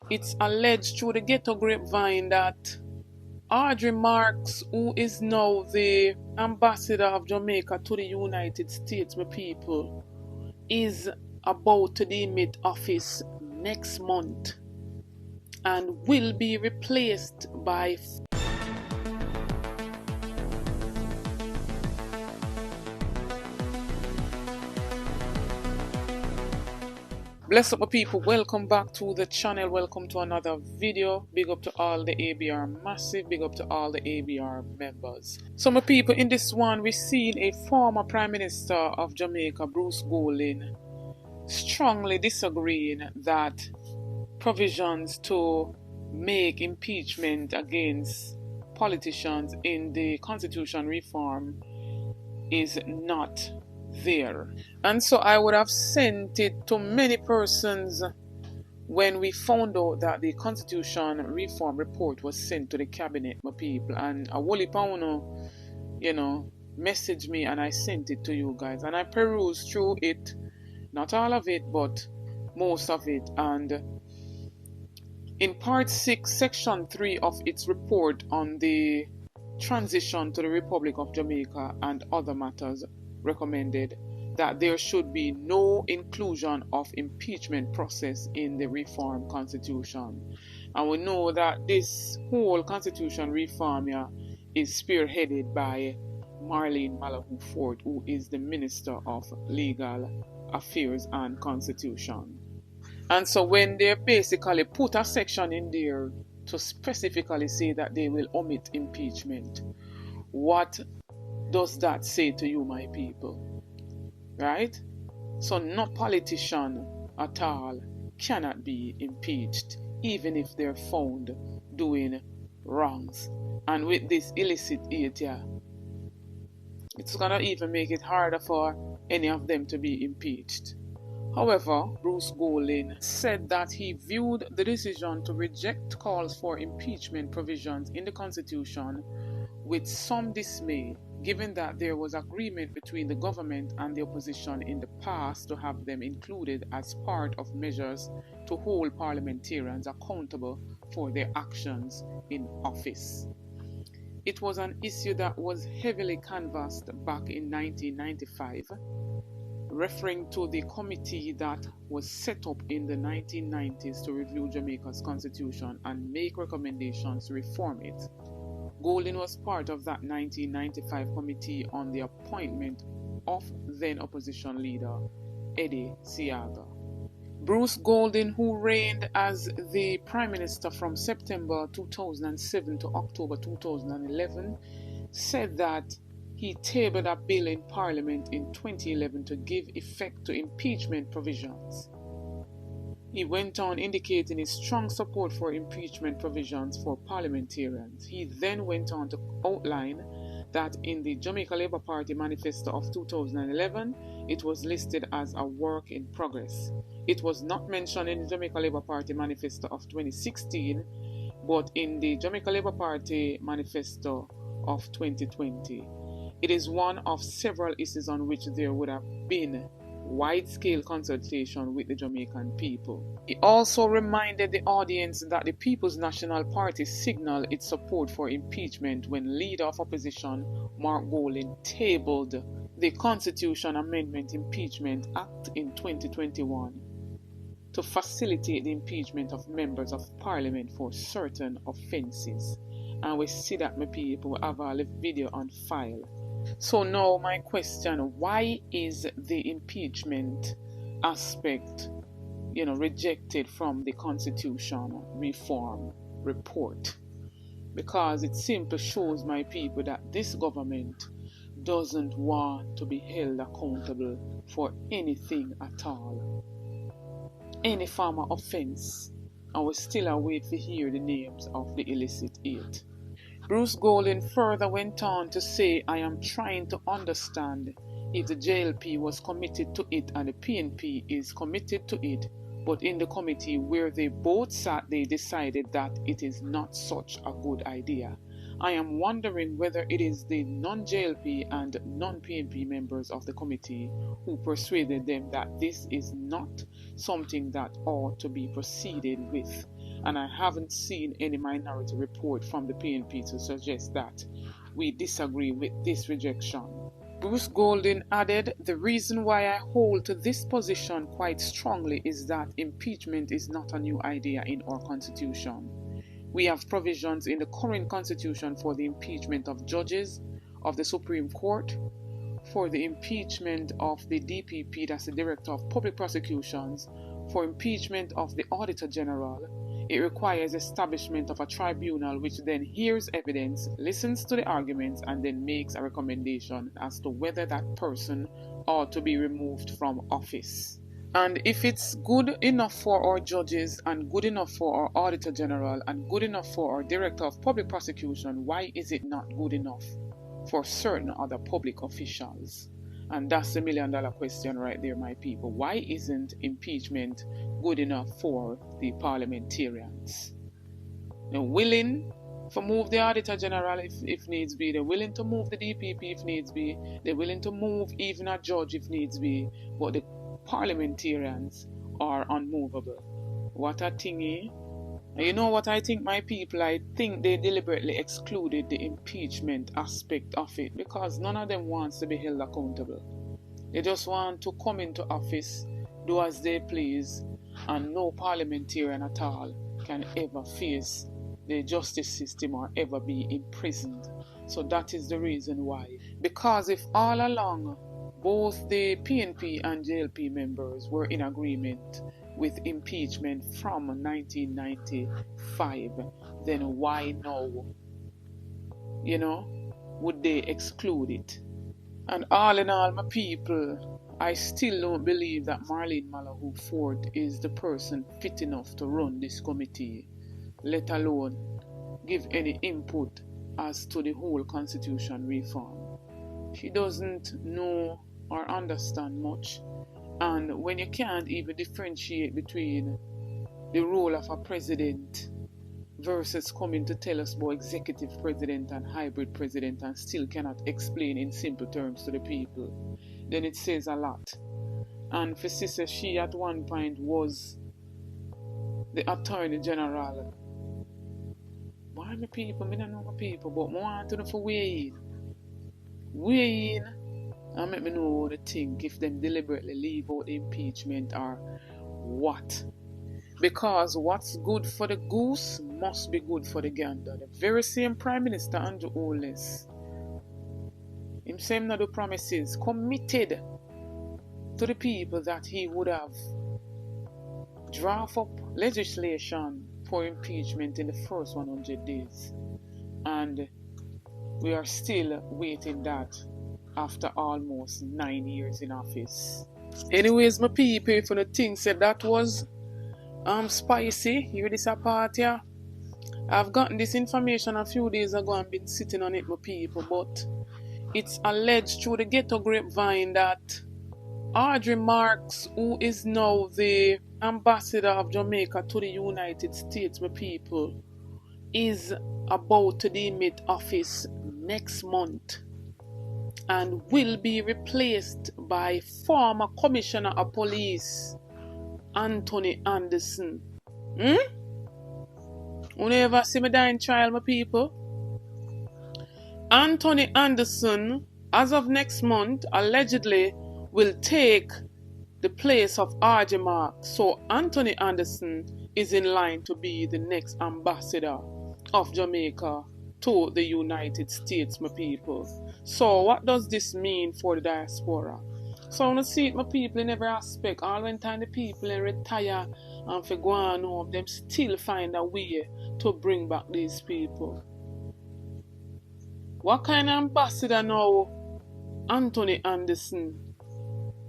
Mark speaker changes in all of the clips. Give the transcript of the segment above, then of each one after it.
Speaker 1: It's alleged through the ghetto grapevine that Audrey Marks, who is now the ambassador of Jamaica to the United States, my people, is about to demit office next month and will be replaced by Bless up my people, welcome back to the channel, welcome to another video. Big up to all the ABR massive, big up to all the ABR members. So my people, in this one we've seen a former Prime Minister of Jamaica, Bruce Golding, strongly disagreeing that provisions to make impeachment against politicians in the constitution reform is not there. And so I would have sent it to many persons when we found out that the constitution reform report was sent to the cabinet, my people, and a whole pauno, messaged me and I sent it to you guys, and I perused through it, not all of it but most of it, and in part 6 section 3 of its report on the transition to the Republic of Jamaica and other matters, recommended that there should be no inclusion of impeachment process in the reform constitution. And we know that this whole constitution reform is spearheaded by Malahoo Ford, who is the Minister of Legal Affairs and Constitution. And so when they basically put a section in there to specifically say that they will omit impeachment, what does that say to you, my people? Right? So no politician at all cannot be impeached, even if they're found doing wrongs. And with this illicit aid, it's gonna even make it harder for any of them to be impeached. However, Bruce Golding said that he viewed the decision to reject calls for impeachment provisions in the Constitution with some dismay, given that there was agreement between the government and the opposition in the past to have them included as part of measures to hold parliamentarians accountable for their actions in office. It was an issue that was heavily canvassed back in 1995, referring to the committee that was set up in the 1990s to review Jamaica's constitution and make recommendations to reform it. Golding was part of that 1995 committee on the appointment of then opposition leader Eddie Seaga. Bruce Golding, who reigned as the Prime Minister from September 2007 to October 2011, said that he tabled a bill in Parliament in 2011 to give effect to impeachment provisions. He went on indicating his strong support for impeachment provisions for parliamentarians. He then went on to outline that in the Jamaica Labour Party manifesto of 2011, it was listed as a work in progress. It was not mentioned in the Jamaica Labour Party manifesto of 2016, but in the Jamaica Labour Party manifesto of 2020. It is one of several issues on which there would have been wide-scale consultation with the Jamaican people. He also reminded the audience that the People's National Party signaled its support for impeachment when Leader of Opposition Mark Golding tabled the Constitution Amendment Impeachment Act in 2021 to facilitate the impeachment of members of Parliament for certain offences. And we see that, my people, we have a video on file. So now my question, why is the impeachment aspect, rejected from the Constitution reform report? Because it simply shows, my people, that this government doesn't want to be held accountable for anything at all, any form of offense, and we still await to hear the names of the illicit aid. Bruce Golding further went on to say, I am trying to understand if the JLP was committed to it and the PNP is committed to it, but in the committee where they both sat, they decided that it is not such a good idea. I am wondering whether it is the non-JLP and non-PNP members of the committee who persuaded them that this is not something that ought to be proceeded with. and I haven't seen any minority report from the PNP to suggest that we disagree with this rejection. Bruce Golding added, "The reason why I hold to this position quite strongly is that impeachment is not a new idea in our Constitution. We have provisions in the current Constitution for the impeachment of judges of the Supreme Court, for the impeachment of the DPP, that's the Director of Public Prosecutions, for impeachment of the Auditor General. It requires establishment of a tribunal which then hears evidence, listens to the arguments, and then makes a recommendation as to whether that person ought to be removed from office. And if it's good enough for our judges and good enough for our Auditor General and good enough for our Director of Public Prosecution, why is it not good enough for certain other public officials? And that's the $1 million question right there, my people. Why isn't impeachment good enough for the parliamentarians? They're willing to move the Auditor General if needs be. They're willing to move the DPP if needs be. They're willing to move even a judge if needs be. But the parliamentarians are unmovable. What a thingy. And you know what I think, my people? I think they deliberately excluded the impeachment aspect of it because none of them wants to be held accountable. They just want to come into office, do as they please, and no parliamentarian at all can ever face the justice system or ever be imprisoned. So that is the reason why. Because if all along both the PNP and JLP members were in agreement with impeachment from 1995, then why now, would they exclude it? And all in all, my people, I still don't believe that Marlene Malahoo Ford is the person fit enough to run this committee, let alone give any input as to the whole constitution reform. She doesn't know or understand much. And when you can't even differentiate between the role of a president versus coming to tell us about executive president and hybrid president and still cannot explain in simple terms to the people, then it says a lot. And for Sister, she at one point was the Attorney General. Why my people? I don't know my people, but I want to know for weigh in. And let me know what they think, if them deliberately leave out the impeachment or what. Because what's good for the goose must be good for the gander. The very same Prime Minister Andrew Holness, him same not do promises, committed to the people that he would have draft up legislation for impeachment in the first 100 days. And we are still waiting that after almost 9 years in office. Anyways, my people, if you think said that was spicy, you this a part here. I've gotten this information a few days ago and been sitting on it, my people, but it's alleged through the ghetto grapevine that Audrey Marks, who is now the ambassador of Jamaica to the United States, my people, is about to demit office next month and will be replaced by former Commissioner of Police Antony Anderson. You never see me die in trial, my people? Antony Anderson, as of next month, allegedly will take the place of R.J. Marks. So Antony Anderson is in line to be the next ambassador of Jamaica to the United States, my people. So what does this mean for the diaspora? So I want to see it, my people, in every aspect. All when time the people retire and for go on home, them still find a way to bring back these people. What kind of ambassador now Antony Anderson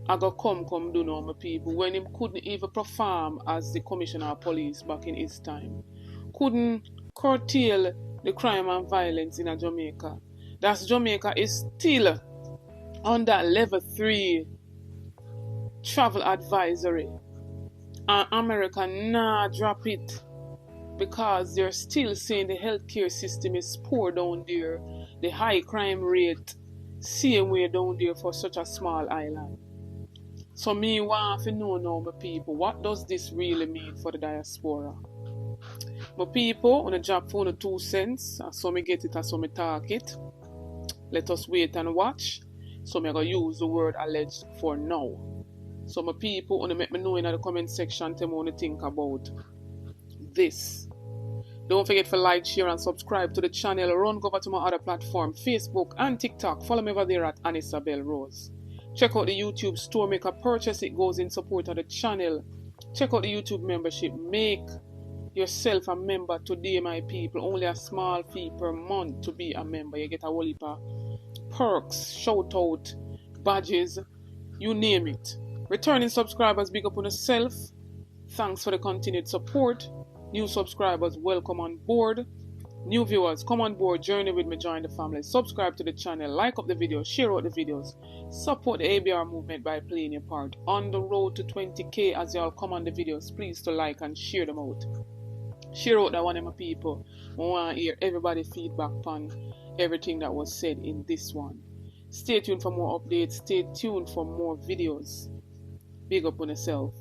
Speaker 1: I go come do now, my people, when him couldn't even perform as the Commissioner of Police back in his time? Couldn't curtail the crime and violence in Jamaica. That's Jamaica is still on that level 3 travel advisory. And America drop it because they're still saying the healthcare system is poor down there. The high crime rate same way down there for such a small island. So me want to know now, my people, what does this really mean for the diaspora? But people, on a job for 2 cents, so me get it, so me talk it. Let us wait and watch. So me gonna use the word alleged for now. So my people, wanna make me know in the comment section tell me what you think about this. Don't forget to like, share and subscribe to the channel. Run over to my other platform, Facebook and TikTok. Follow me over there at Anisabel Rose. Check out the YouTube store. Make a purchase. It goes in support of the channel. Check out the YouTube membership. Make yourself a member today, my people. Only a small fee per month to be a member. You get a whole heap of perks, shout out, badges, you name it. Returning subscribers, big up on yourself. Thanks for the continued support. New subscribers, welcome on board. New viewers, come on board, journey with me, join the family. Subscribe to the channel, like up the videos, share out the videos. Support the ABR movement by playing your part. On the road to 20k as y'all come on the videos, please to like and share them out. Share out that one of my people. I want to hear everybody's feedback on everything that was said in this one. Stay tuned for more updates. Stay tuned for more videos. Big up on yourself.